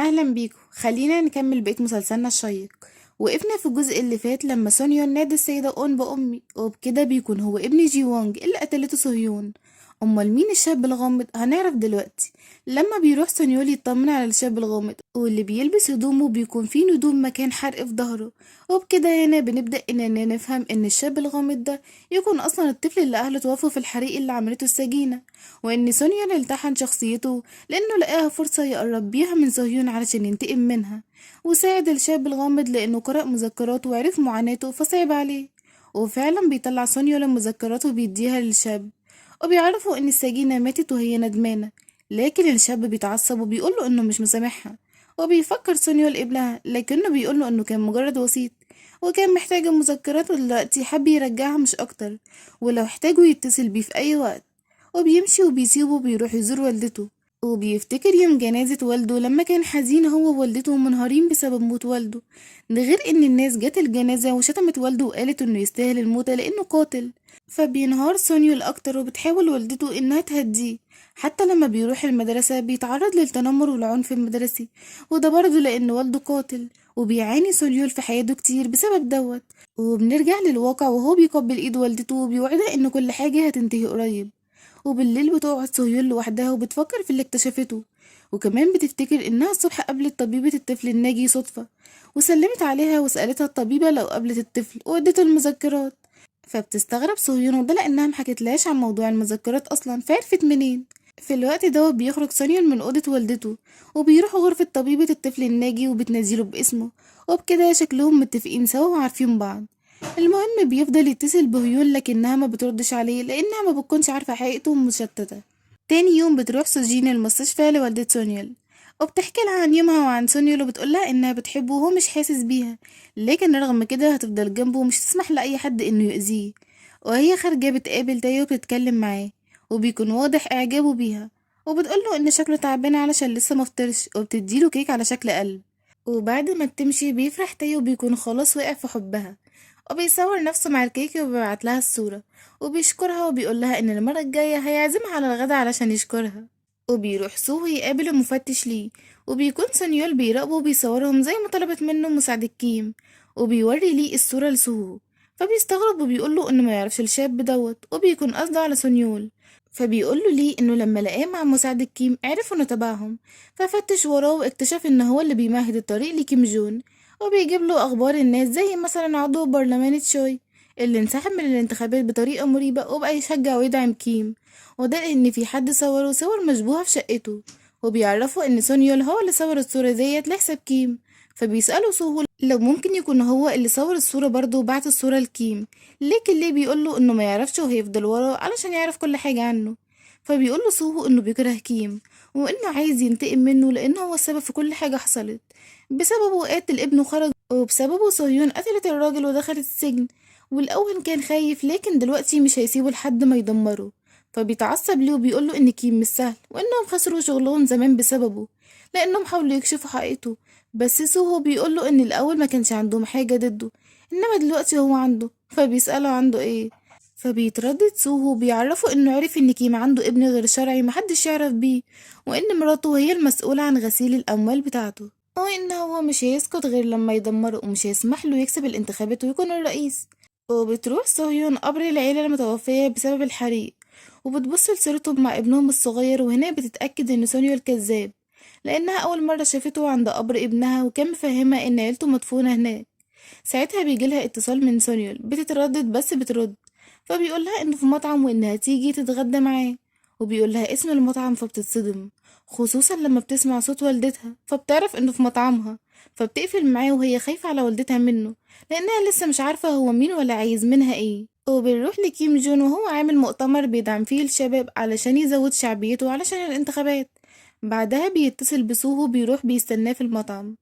أهلا بيكم. خلينا نكمل بقية مسلسلنا الشيق. وقفنا في الجزء اللي فات لما سونيون نادى السيدة أون بأمي، وبكده بيكون هو ابن جي وونج اللي قتلته صهيون. أمال مين الشاب الغامض؟ هنعرف دلوقتي لما بيروح سونيول يطمن على الشاب الغامض واللي بيلبس هدومه بيكون فيه ندوم مكان حرق في ظهره. وبكده هنا بنبدأ إننا نفهم إن الشاب الغامض ده يكون أصلا الطفل اللي أهله توفوا في الحريق اللي عملته السجينة، وإن سونيون التحن شخصيته لأنه لقاها فرصة يقرب بيها من صهيون علشان ينتقم منها. وساعد الشاب الغامض لأنه قرأ مذكراته وعرف معاناته فصعب عليه. وفعلا بيطلع سونيول المذكرات وبيديها للشاب، وبيعرفوا إن السجينة ماتت وهي ندمانة. لكن الشاب بيتعصب وبيقوله إنه مش مسامحها، وبيفكر سونيول ابنها لكنه بيقوله إنه كان مجرد وسيط، وكان محتاج المذكرات ودلوقتي حب يرجعها مش أكتر، ولو احتاجوا يتصل بيه في أي وقت. وبيمشي وبيسيبه وبيروح يزور والدته، وبيفتكر يوم جنازة والده لما كان حزين هو ووالدته منهارين بسبب موت والده. ده غير ان الناس جت الجنازة وشتمت والده وقالت انه يستاهل الموت لانه قاتل. فبينهار سونيول اكتر وبتحاول والدته انها تهديه. حتى لما بيروح المدرسة بيتعرض للتنمر والعنف المدرسي، وده برضه لان والده قاتل. وبيعاني سونيول في حياته كتير بسبب دوت. وبنرجع للواقع وهو بيقبل ايد والدته وبيوعدها ان كل حاجة هتنتهي قريب. وبالليل بتقعد سهيون لوحدها وبتفكر في اللي اكتشفته، وكمان بتفتكر إنها الصبح قابلت طبيبة الطفل الناجي صدفة، وسلمت عليها وسألتها الطبيبة لو قابلت الطفل وادته المذكرات. فبتستغرب صهيون وده لأنها محكتلهاش عن موضوع المذكرات أصلا، فعرفت منين. في الوقت ده بيخرج سونيون من أوضة والدته وبيروح غرفة طبيبة الطفل الناجي وبتنزله باسمه، وبكده شكلهم متفقين سوا وعارفين بعض. المهم بيفضل يتصل بهيون لكنها ما بتردش عليه لأنها ما بتكونش عارفة حقيقته ومشتتة. تاني يوم بتروح سوجين المستشفى لوالدة سونيول، وبتحكي لها عن يومها وعن سونيول وبتقولها إنها بتحبه وهو مش حاسس بيها، لكن رغم كده هتفضل جنبه ومش تسمح لأي حد إنه يؤذيه. وهي خارجة بتقابل تايو وبتتكلم معاه، وبيكون واضح إعجابه بيها، وبتقوله إن شكله تعبان علشان لسه مفطرش، وبتديله كيك على شكل قلب. وبعد ما بتمشي بيفرح تايو وبيكون خلاص وقع في حبها، وبيصور نفسه مع الكيك وبيبعت لها الصورة، وبيشكرها وبيقول لها ان المرة الجاية هيعزمها على الغدا علشان يشكرها. وبيروح سوهو يقابل المفتش ليه، وبيكون سونيول بيراقبه وبيصورهم زي ما طلبت منه مساعدة كيم، وبيوري ليه الصورة لسوهو. فبيستغرب وبيقوله انه ما يعرفش الشاب دوت، وبيكون قصده على سونيول. فبيقوله ليه انه لما لقاه مع مساعدة كيم عرف انه تبعهم، ففتش وراه واكتشف ان هو اللي بيمهد الطريق لكيم جون، وبيجيب له أخبار الناس زي مثلا عضو برلمان تشوي اللي انسحب من الانتخابات بطريقة مريبة وبقى يشجع ويدعم كيم، وده لأن في حد صوره صور مشبوهة في شقته. وبيعرفوا إن سونيول هو اللي صور الصورة ديت لحساب كيم. فبيسألوا سوهو لو ممكن يكون هو اللي صور الصورة برضه وبعت الصورة لكيم، لكن ليه بيقوله إنه ما يعرفش وهيفضل وراه علشان يعرف كل حاجة عنه. فبيقوله سوهو إنه بيكره كيم وإنه عايز ينتقم منه لأنه هو السبب في كل حاجة حصلت. بسببه قاتل ابنه خرج، وبسببه صهيون قتلت الراجل ودخلت السجن. والأول كان خايف لكن دلوقتي مش هيسيبه لحد ما يدمره. فبيتعصب ليه وبيقوله إن كيم مش سهل وإنهم خسروا شغلهم زمان بسببه لأنهم حاولوا يكشفوا حقيقته. بس سوهو بيقوله إن الأول ما كانش عندهم حاجة ضده، إنما دلوقتي هو عنده. فبيسأله عنده إيه، فبيتردد سوهو بيعرفه إنه عرف إن كيم عنده ابن غير شرعي محدش يعرف بيه، وإن مراته هي المسؤولة عن غسيل الأموال بتاعته، وإن هو مش هيسكت غير لما يدمره ومش هيسمح له يكسب الانتخابات ويكون الرئيس. وبتروح صهيون قبر العيلة المتوفية بسبب الحريق، وبتبص لصورتهم مع ابنهم الصغير، وهنا بتتأكد إن سونيو الكذاب لأنها أول مرة شافته عند قبر ابنها وكان مفهمة إن عيلته مدفونة هناك. ساعتها بيجيلها اتصال من سونيول، بتتردد بس بترد. فبيقولها إنه في مطعم وإنها تيجي تتغدى معاه، وبيقولها اسم المطعم فبتتصدم، خصوصا لما بتسمع صوت والدتها فبتعرف إنه في مطعمها. فبتقفل معاه وهي خايفة على والدتها منه لأنها لسه مش عارفة هو مين ولا عايز منها ايه. وبنروح لكيم جون وهو عامل مؤتمر بيدعم فيه الشباب علشان يزود شعبيته علشان الانتخابات. بعدها بيتصل بسوهو بيروح بيستناه في المطعم،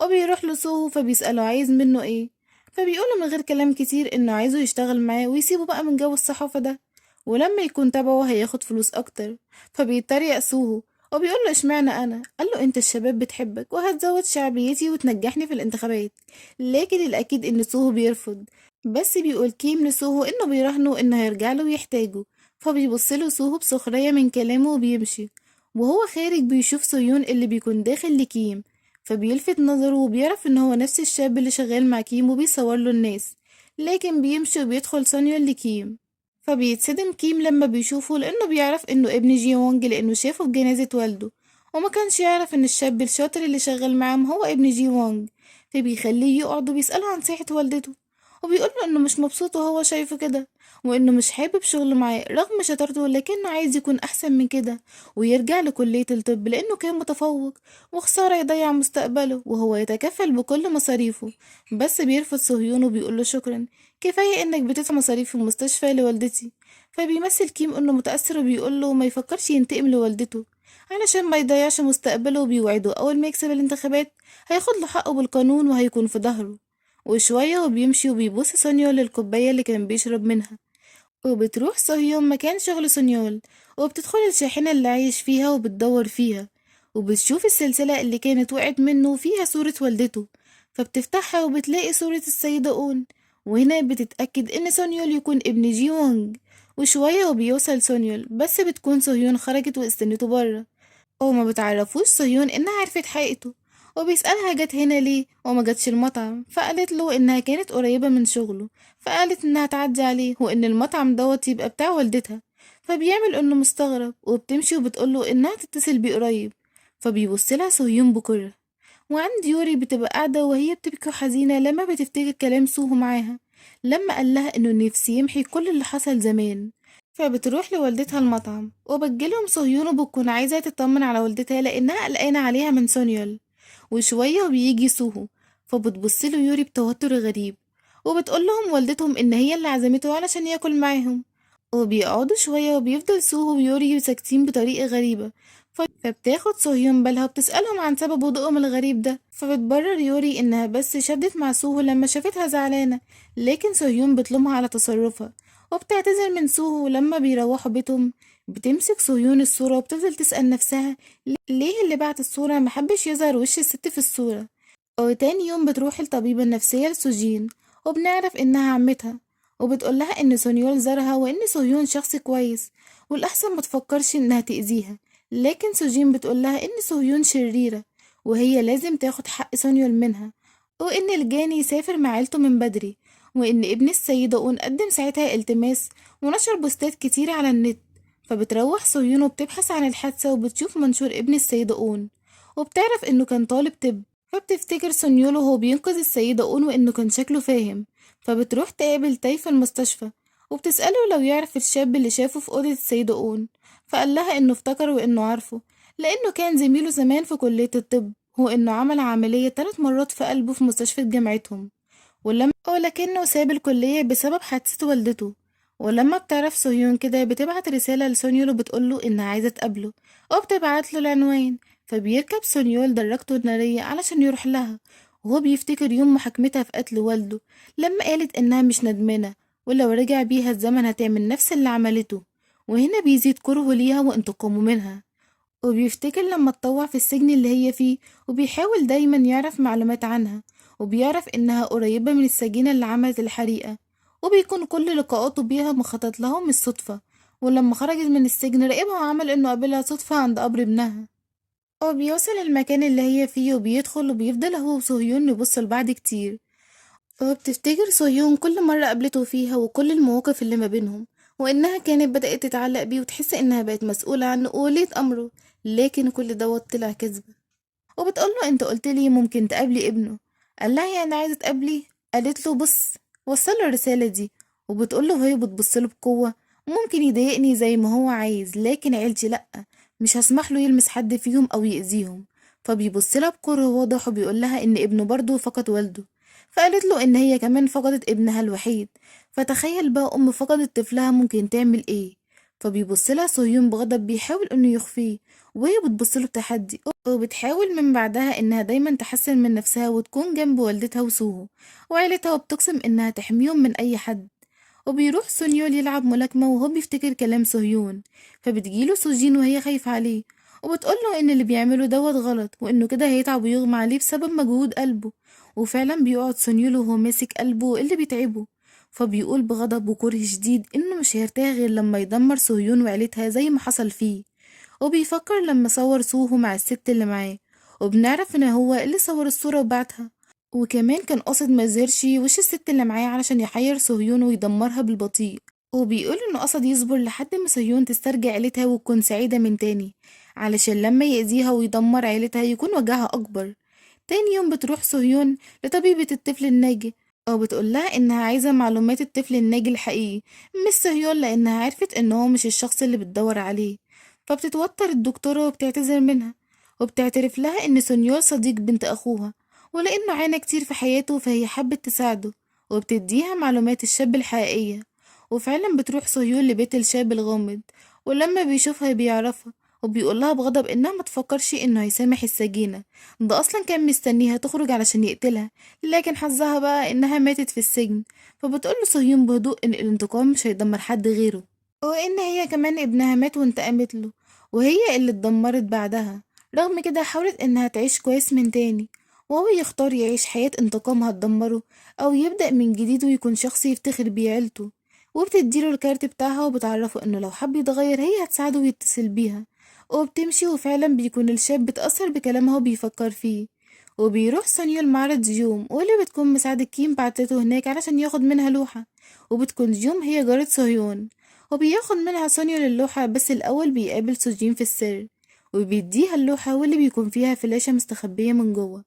وبيروح لسوهو فبيسأله عايز منه ايه. فبيقوله من غير كلام كتير انه عايزه يشتغل معاه ويسيبه بقى من جو الصحافة ده، ولما يكون تبعه هياخد فلوس اكتر. فبيتريق سوهو وبيقوله اشمعنى انا، قاله انت الشباب بتحبك وهتزود شعبيتي وتنجحني في الانتخابات. لكن الاكيد ان سوهو بيرفض، بس بيقول كيم لسوهو انه بيراهنه انه هيرجعله ويحتاجه. فبيبصله سوهو بسخرية من كلامه وبيمشي. وهو خارج بيشوف سيون اللي بيكون داخل لكيم، فبيلفت نظره وبيعرف ان هو نفس الشاب اللي شغال مع كيم وبيصور له الناس، لكن بيمشي وبيدخل سونيول لكيم. فبيتصدم كيم لما بيشوفه لانه بيعرف انه ابن جي وونج لانه شافه في جنازة والده، وما كانش يعرف ان الشاب الشاطر اللي شغال معاهم هو ابن جي وونج. فبيخليه يقعد وبيسأله عن صحة والدته، وبيقوله انه مش مبسوط وهو شايفه كده، وانه مش حابب شغله معاه رغم شطارته، لكنه عايز يكون احسن من كده ويرجع لكلية الطب لانه كان متفوق، وخسارة يضيع مستقبله وهو يتكفل بكل مصاريفه. بس بيرفض صهيون وبيقوله شكرا، كفاية انك بتدفع مصاريف المستشفى لوالدتي. فبيمثل كيم انه متأثر وبيقوله ما يفكرش ينتقم لوالدته علشان ما يضيعش مستقبله، وبيوعده اول ما يكسب الانتخابات هياخد له حقه بالقانون وهيكون في ظهره. وشوية وبيمشي وبيبص سونيول للكوباية اللي كان بيشرب منها، وبتروح صهيون مكان شغل سونيول وبتدخل الشاحنة اللي عايش فيها وبتدور فيها، وبتشوف السلسلة اللي كانت وقعت منه فيها صورة والدته. فبتفتحها وبتلاقي صورة السيدة أون، وهنا بتتأكد إن سونيول يكون ابن جي وونج. وشوية وبيوصل سونيول بس بتكون صهيون خرجت واستنته بره، وما بتعرفوش صهيون إنها عرفت حقيقته. وبيسألها جت هنا ليه وما جتش المطعم، فقالت له إنها كانت قريبة من شغله، فقالت إنها تعدي عليه وإن المطعم دوت يبقى بتاع والدتها. فبيعمل إنه مستغرب وبتمشي وبتقوله إنها تتصل بيه قريب. فبيبصلها صهيون بكره، وعند يوري بتبقى قاعدة وهي بتبكي حزينة لما بتفتكر كلام سوهو معاها لما قالها إنه نفسي يمحي كل اللي حصل زمان. فبتروح لوالدتها المطعم وبتجيلهم صهيون وبتكون عايزة تطمن على والدتها لأنها قلقانة عليها من سونيول. وشوية وبيجي سوهو، فبتبصله يوري بتوتر غريب وبتقولهم والدتهم إن هي اللي عزمته علشان ياكل معاهم. وبيقعدوا شوية وبيفضل سوهو ويوري ساكتين بطريقة غريبة. فبتاخد صهيون بالها وبتسألهم عن سبب وضوءهم الغريب ده، فبتبرر يوري إنها بس شدت مع سوهو لما شافتها زعلانة، لكن صهيون بتلومها على تصرفها وبتعتذر من سوهو. لما بيروحوا بيتهم بتمسك صهيون الصورة وبتفضل تسأل نفسها ليه اللي بعت الصورة محبش يظهر وش الست في الصورة. وتاني يوم بتروح الطبيبة النفسية لسوجين وبنعرف إنها عمتها، وبتقولها إن سونيول زارها وإن صهيون شخص كويس والأحسن ما تفكرش إنها تأذيها. لكن سوجين بتقولها إن صهيون شريرة وهي لازم تاخد حق سونيول منها، وإن الجاني يسافر مع عيلته من بدري، وإن ابن السيدة أون قدم ساعتها التماس ونشر بوستات كتير على النت. فبتروح صهيون وبتبحث عن الحادثة وبتشوف منشور ابن السيدة أون وبتعرف إنه كان طالب طب. فبتفتكر سونيول وهو بينقذ السيدة أون وإنه كان شكله فاهم. فبتروح تقابل تاي في المستشفى وبتسأله لو يعرف الشاب اللي شافه في أوضة السيدة أون، فقال لها إنه افتكر وإنه عارفه لأنه كان زميله زمان في كلية الطب، وإنه عمل عملية 3 مرات في قلبه في مستشفى جامعتهم، ولكنه ساب الكلية بسبب حادثة والدته. ولما بتعرف سوهيون كده بتبعت رسالة لسونيول وبتقوله إنها عايزة تقابله، وبتبعتله العنوان. فبيركب سونيول دراجته النارية علشان يروح لها، وهو بيفتكر يوم محاكمتها في قتل والده لما قالت إنها مش ندمانة ولو رجع بيها الزمن هتعمل نفس اللي عملته. وهنا بيزيد كرهه ليها وانتقامه منها، وبيفتكر لما اتطوع في السجن اللي هي فيه، وبيحاول دايما يعرف معلومات عنها، وبيعرف إنها قريبة من السجينة اللي عملت الحريقة، وبيكون كل لقاءاته بيها مخطط لهم الصدفة. ولما خرجت من السجن راقبها وعمل إنه قابلها صدفة عند قبر ابنها. وبيوصل المكان اللي هي فيه وبيدخل وبيفضل هو وصهيون يبصوا لبعض كتير، وبتفتكر صهيون كل مرة قابلته فيها وكل المواقف اللي ما بينهم، وإنها كانت بدأت تتعلق بيه وتحس إنها بقت مسؤولة عنه وولية أمره، لكن كل دوت طلع كذبة. وبتقوله أنت قلتلي ممكن تقابلي ابنه، قال لها يعني عايزة تقابليه؟ قالت له بص وصله الرسالة دي. وبتقوله وهي بتبصله بقوة ممكن يضايقني زي ما هو عايز لكن عيلتي لأ، مش هسمح له يلمس حد فيهم أو يأذيهم. فبيبصلها بكره واضح وبيقولها إن ابنه برضه فقد والده، فقالت له إن هي كمان فقدت ابنها الوحيد. فتخيل بقى أم فقدت طفلها ممكن تعمل إيه. فبيبصلها صهيون بغضب بيحاول إنه يخفيه، وهي بتبصله بتحدي، وبتحاول من بعدها إنها دايما تحسن من نفسها وتكون جنب والدتها وسوهو وعيلتها، وبتقسم إنها تحميهم من أي حد. وبيروح سونيول يلعب ملاكمة وهو بيفتكر كلام صهيون، فبتجيله سوجين وهي خايفة عليه وبتقوله إن اللي بيعمله دوت غلط وإنه كده هيتعب ويغمى عليه بسبب مجهود قلبه. وفعلا بيقعد سونيول وهو ماسك قلبه اللي بيتعبه، فبيقول بغضب وكره شديد إنه مش هيرتاح غير لما يدمر صهيون وعيلتها زي ما حصل فيه. وبيفكر لما صور سوهو مع الست اللي معاه، وبنعرف ان هو اللي صور الصورة وبعتها، وكمان كان قاصد مازيرش وش الست اللي معاه علشان يحير صهيون ويدمرها بالبطيء. وبيقول انه قصد يصبر لحد ما صهيون تسترجع عيلتها وتكون سعيدة من تاني، علشان لما يأذيها ويدمر عيلتها يكون وجعها أكبر. تاني يوم بتروح صهيون لطبيبة الطفل الناجي، أو بتقولها إنها عايزة معلومات الطفل الناجي الحقيقي، مش صهيون، لأنها عرفت إن هو مش الشخص اللي بتدور عليه. فبتتوتر الدكتورة وبتعتذر منها، وبتعترف لها إن سونيول صديق بنت أخوها، ولأنه عانى كتير في حياته فهي حبت تساعده، وبتديها معلومات الشاب الحقيقية. وفعلا بتروح صهيون لبيت الشاب الغامض، ولما بيشوفها بيعرفها، وبيقولها بغضب إنها ما تفكرش إنه هيسامح السجينة، ده أصلا كان مستنيها تخرج علشان يقتلها، لكن حظها بقى إنها ماتت في السجن. فبتقول صهيون بهدوء إن الانتقام مش هيدمر حد غيره، وإن هي كمان ابنها مات وانتقمت له، وهي اللي اتدمرت بعدها. رغم كده حاولت إنها تعيش كويس من تاني، وهو يختار يعيش حياة انتقامها تدمره، أو يبدأ من جديد ويكون شخص يفتخر بيه عيلته. وبتديله الكارت بتاعها وبتعرفه إنه لو حب يتغير هي هتساعده ويتصل بيها. وبتمشي وفعلا بيكون الشاب بتأثر بكلامها وبيفكر فيه. وبيروح سونيول معرض جيوم، واللي بتكون مساعدة كيم بعتته هناك علشان ياخد منها لوحة، وبتكون جيوم هي جارة صهيون. وبياخد منها سونيول اللوحة، بس الأول بيقابل سوجين في السر، وبيديها اللوحة واللي بيكون فيها فلاشة مستخبية من جوه.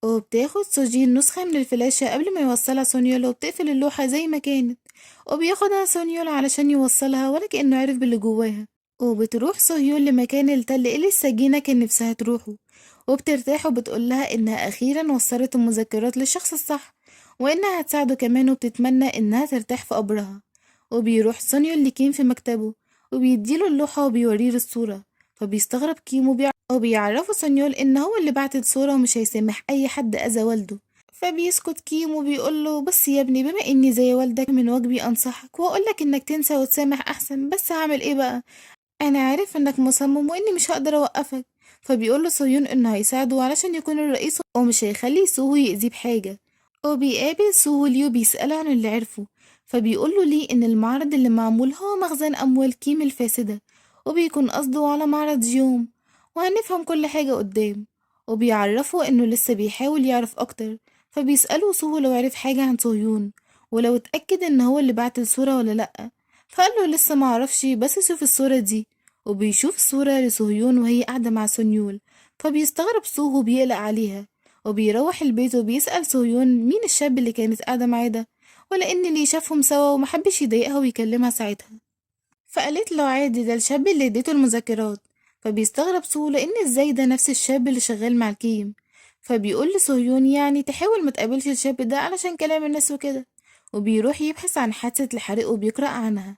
وبتاخد سوجين نسخة من الفلاشة قبل ما يوصلها سونيول، وبتقفل اللوحة زي ما كانت، وبياخدها سونيول علشان يوصلها ولا كأنه عرف باللي جواها. وبتروح سهيون لمكان التل اللي السجينة كان نفسها تروحه، وبترتاح وبتقولها إنها أخيرا وصلت المذكرات للشخص الصح، وإنها هتساعده كمان، وبتتمنى إنها ترتاح في قبرها. وبيروح سونيون لكيم في مكتبه، وبيديله اللوحة وبيوريه الصورة، فبيستغرب كيم وبيعرفه سونيول إن هو اللي بعت الصورة ومش هيسامح أي حد أذى والده. فبيسكت كيم وبيقوله بس يا ابني، بما إني زي والدك من واجبي أنصحك وأقولك إنك تنسى وتسامح أحسن، بس هعمل إيه بقى؟ أنا عارف إنك مصمم وإني مش هقدر أوقفك. فبيقول صهيون إنه هيساعده علشان يكون الرئيس ومش هيخلي سوهو يأذيه بحاجة. وبيقابل سوهو ليو بيسأله عن اللي عرفه، فبيقوله ليه إن المعرض اللي معمول هو مخزن أموال كيم الفاسدة، وبيكون قصده على معرض جيوم، وهنفهم كل حاجة قدام. وبيعرفه إنه لسه بيحاول يعرف أكتر، فبيسأله سوهو لو عرف حاجة عن صهيون، ولو اتأكد إن هو اللي بعت الصورة ولا لأ. فقال له لسه معرفش، بس شوف الصورة دي. وبيشوف صورة لصهيون وهي قاعدة مع سونيول، فبيستغرب سوهو وبيقلق عليها. وبيروح البيت وبيسأل صهيون مين الشاب اللي كانت قاعدة معاه ده، ولأن اللي شافهم سوا ومحبش يضايقها ويكلمها ساعتها. فقالت له عادي، ده الشاب اللي اديته المذكرات. فبيستغرب سو لأن ازاي ده نفس الشاب اللي شغال مع الكيم. فبيقول لصهيون يعني تحاول ما تقابلش الشاب ده علشان كلام الناس وكده. وبيروح يبحث عن حادثة الحريق وبيقرأ عنها.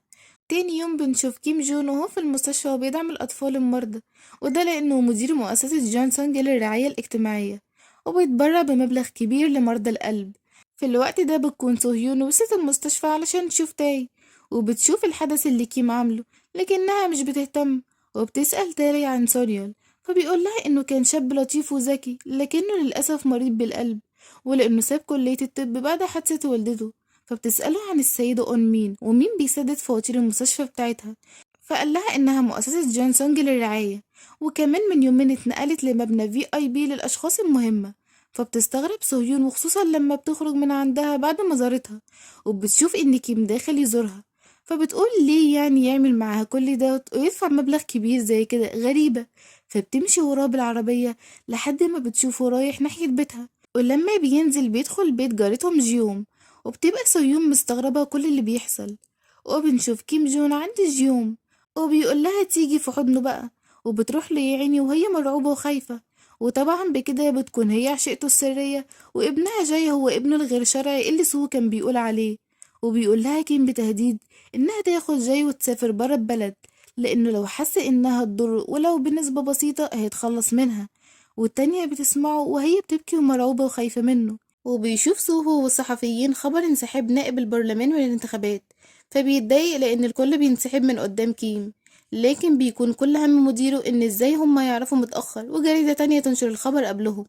تاني يوم بنشوف كيم جون وهو في المستشفى وبيدعم الأطفال المرضى، وده لأنه مدير مؤسسة جونسونج للرعاية الاجتماعية، وبيتبرع بمبلغ كبير لمرضى القلب. في الوقت ده بتكون صهيون وصلت المستشفى علشان تشوف تاي، وبتشوف الحدث اللي كيم عامله، لكنها مش بتهتم. وبتسأل تاي عن سوريال، فبيقول لها إنه كان شاب لطيف وذكي، لكنه للأسف مريض بالقلب، ولأنه ساب كلية الطب بعد حادثة والدته. فبتسأله عن السيدة أون مين ومين بيسدد فواتير المستشفى بتاعتها، فقال لها إنها مؤسسة جونسونج للرعاية، وكمان من يومين اتنقلت لمبنى VIP للأشخاص المهمة. فبتستغرب صهيون، وخصوصا لما بتخرج من عندها بعد ما زارتها، وبتشوف إن كيم داخل يزورها. فبتقول ليه يعني يعمل معاها كل ده ويدفع مبلغ كبير زي كده، غريبة. فبتمشي وراه بالعربية لحد ما بتشوفه رايح ناحية بيتها، ولما بينزل بيدخل بيت جارتهم جيوم، وبتبقى سويون مستغربة كل اللي بيحصل. وبنشوف كيم جون عند جيوم، وبيقول لها تيجي في حضنه بقى، وبتروح له يا عيني وهي مرعوبة وخايفة. وطبعا بكده بتكون هي عشقته السرية، وابنها جاي هو ابنه الغير شرعي اللي سو كان بيقول عليه. وبيقول لها كيم بتهديد إنها تاخد جاي وتسافر برا البلد، لأنه لو حس إنها تضر ولو بنسبة بسيطة هيتخلص منها. والتانية بتسمعه وهي بتبكي ومرعوبة وخايفة منه. وبيشوف سوهو والصحفيين خبر انسحاب نائب البرلمان من الانتخابات، فبيتضايق لأن الكل بينسحب من قدام كيم، لكن بيكون كل هم مديره إن ازاي هما يعرفوا متأخر وجريدة تانية تنشر الخبر قبلهم.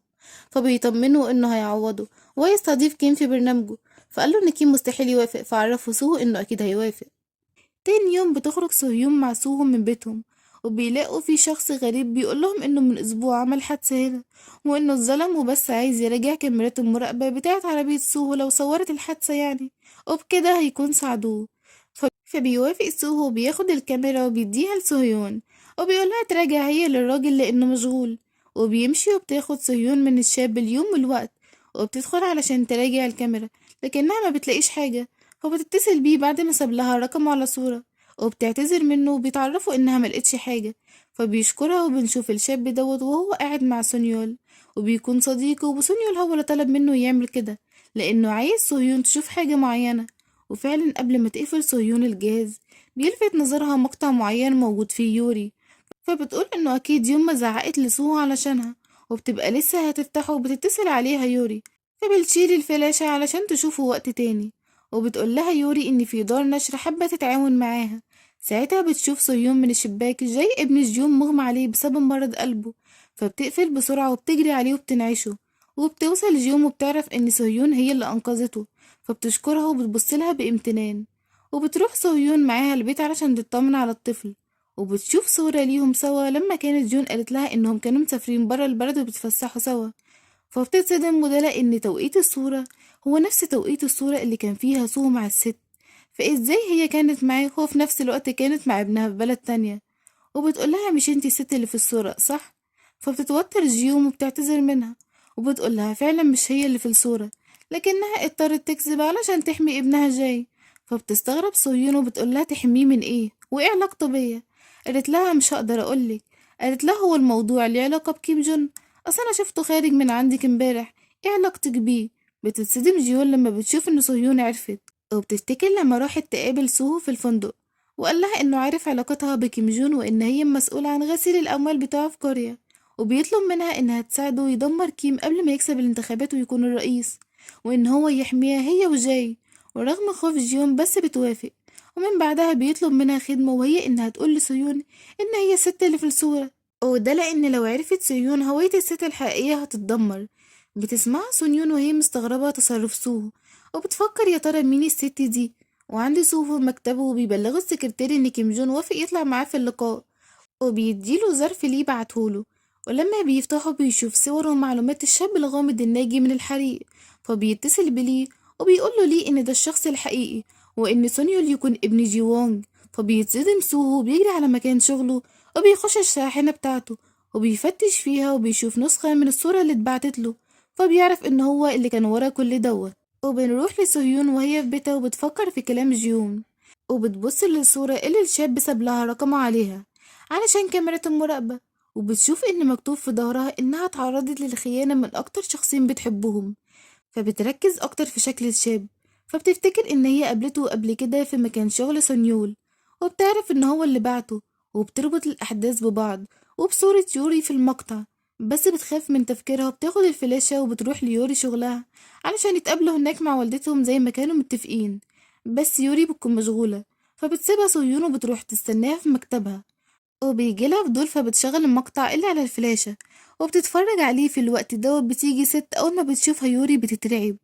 فبيطمنه إنه هيعوضه ويستضيف كيم في برنامجه. فقاله إن كيم مستحيل يوافق، فعرفه سوهو إنه أكيد هيوافق. تاني يوم بتخرج سوهيون مع سوهو من بيتهم، وبيلاقوا في شخص غريب بيقولهم انه من اسبوع عمل حادثة هنا، وانه اتظلم وبس عايز يراجع كاميرات المراقبة بتاعة عربية سوهو لو صورت الحادثة يعني، وبكده هيكون ساعدوه. فبيوافق سوهو وبياخد الكاميرا وبيديها لسهيون، وبيقولها تراجع هي للراجل لانه مشغول. وبيمشي وبتاخد سهيون من الشاب اليوم والوقت، وبتدخل علشان تراجع الكاميرا، لكنها ما بتلاقيش حاجة. فبتتصل بيه بعد ما ساب لها رقم على صورة، وبتعتذر منه وبيتعرفوا انها ملقتش حاجة. فبيشكرها وبنشوف الشاب دوت وهو قاعد مع سونيول، وبيكون صديقه، وسونيول هو اللي طلب منه يعمل كده لانه عايز سهيون تشوف حاجة معينة. وفعلا قبل ما تقفل سهيون الجهاز، بيلفت نظرها مقطع معين موجود فيه يوري، فبتقول انه اكيد يوم ما زعقت لسوهو علشانها، وبتبقى لسه هتفتحه وبتتصل عليها يوري، فبتشيل الفلاشة علشان تشوفه وقت تاني. وبتقول لها يوري ان في دار نشر حابة تتعاون معاها. ساعتها بتشوف صهيون من الشباك جاي ابن جيون مغمى عليه بسبب مرض قلبه، فبتقفل بسرعة وبتجري عليه وبتنعشه. وبتوصل جيون وبتعرف ان صهيون هي اللي انقذته، فبتشكرها وبتبصلها بامتنان. وبتروح صهيون معاها البيت علشان تطمن على الطفل، وبتشوف صورة ليهم سوا لما كانت جون قالت لها انهم كانوا مسافرين برا البلد وبيتفسحوا سوا. فبتتصدم وده لأن توقيت الصورة هو نفس توقيت الصورة اللي كان فيها سو مع الست، فازاي هي كانت معاه وهو في نفس الوقت كانت مع ابنها في بلد تانية. وبتقولها مش انتي الست اللي في الصورة صح؟ فبتتوتر جيوم وبتعتذر منها، وبتقولها فعلا مش هي اللي في الصورة، لكنها اضطرت تكذب علشان تحمي ابنها جاي. فبتستغرب صهيون وبتقولها تحميه من ايه وايه علاقته بيا؟ قالت لها مش هقدر اقولك. قالت لها هو الموضوع ليه علاقة بكيم جون؟ اصل انا شفته خارج من عندك امبارح، ايه علاقتك بيه؟ بتتصدم جيون لما بتشوف ان صهيون عرفت، وبتفتكر لما راحت تقابل سوهو في الفندق وقال لها انه عارف علاقتها بكيم جون وان هي مسؤولة عن غسيل الاموال بتاعه في كوريا، وبيطلب منها انها تساعده يدمر كيم قبل ما يكسب الانتخابات ويكون الرئيس، وان هو يحميها هي وجاي. ورغم خوف جيون بس بتوافق. ومن بعدها بيطلب منها خدمة وهي انها تقول لسيون ان هي الست اللي في الصورة، وده لان لو عرفت سيون هوية الست الحقيقية هتتدمر. بتسمع سونيون وهي مستغربة تصرف سوهو، وبتفكر يا ترى مين الست دي. وعند سوهو في مكتبه وبيبلغوا السكرتير ان كيم جون وافق يطلع معاه في اللقاء، وبيديله ظرف ليه بعتهوله. ولما بيفتحه بيشوف صور ومعلومات الشاب الغامض الناجي من الحريق، فبيتصل بليه وبيقوله ليه ان ده الشخص الحقيقي، وان سونيول يكون ابن جي وونج. فبيتصدم سوهو وبيجري على مكان شغله، وبيخش الشاحنة بتاعته وبيفتش فيها وبيشوف نسخة من الصورة اللي اتبعتت له، فبيعرف ان هو اللي كان ورا كل دوت. وبنروح لسهيون وهي في بيتها وبتفكر في كلام جيون، وبتبص للصورة اللي الشاب ساب لها رقمه عليها علشان كاميرا المراقبة، وبتشوف إن مكتوب في ظهرها إنها اتعرضت للخيانة من أكتر شخصين بتحبهم. فبتركز أكتر في شكل الشاب، فبتفتكر إن هي قابلته قبل كده في مكان شغل سونيول، وبتعرف إن هو اللي بعته، وبتربط الأحداث ببعض وبصورة يوري في المقطع. بس بتخاف من تفكيرها وبتاخد الفلاشة وبتروح ليوري شغلها علشان يتقابلوا هناك مع والدتهم زي ما كانوا متفقين. بس يوري بتكون مشغولة، فبتسيبها صهيون وبتروح تستناها في مكتبها، وبيجيلها فضول فبتشغل المقطع اللي على الفلاشة وبتتفرج عليه. في الوقت دوت بتيجي ست أول ما بتشوفها يوري بتترعب،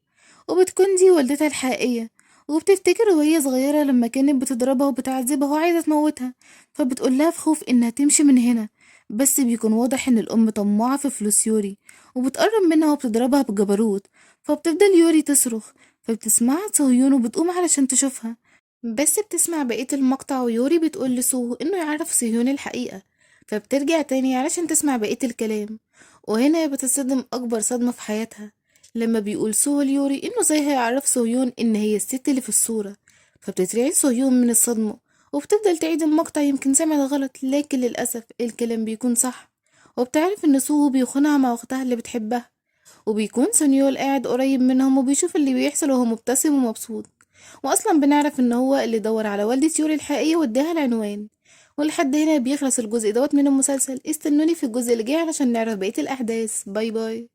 وبتكون دي والدتها الحقيقية، وبتفتكر وهي صغيرة لما كانت بتضربها وبتعذبها وعايزة تموتها، فبتقولها في خوف إنها تمشي من هنا. بس بيكون واضح إن الأم طماعة في فلوس يوري، وبتقرب منها وبتضربها بجبروت. فبتفضل يوري تصرخ، فبتسمعها صهيون وبتقوم علشان تشوفها. بس بتسمع بقية المقطع ويوري بتقول لسوهو إنه يعرف صهيون الحقيقة، فبترجع تاني علشان تسمع بقية الكلام. وهنا بتصدم أكبر صدمة في حياتها لما بيقول سوهو ليوري إنه زي هيعرف صهيون إن هي الست اللي في الصورة. فبتترعب صهيون من الصدمة وبتفضل تعيد المقطع، يمكن سمعت غلط لكن للأسف الكلام بيكون صح. وبتعرف إن سوهو بيخونها مع أختها اللي بتحبها، وبيكون سونيول قاعد قريب منهم وبيشوف اللي بيحصل وهو مبتسم ومبسوط. واصلا بنعرف ان هو اللي دور على والدة يوري الحقيقية واداها العنوان. ولحد هنا بيخلص الجزء دوت من المسلسل، استنوني في الجزء اللي جاي علشان نعرف بقية الاحداث. باي باي.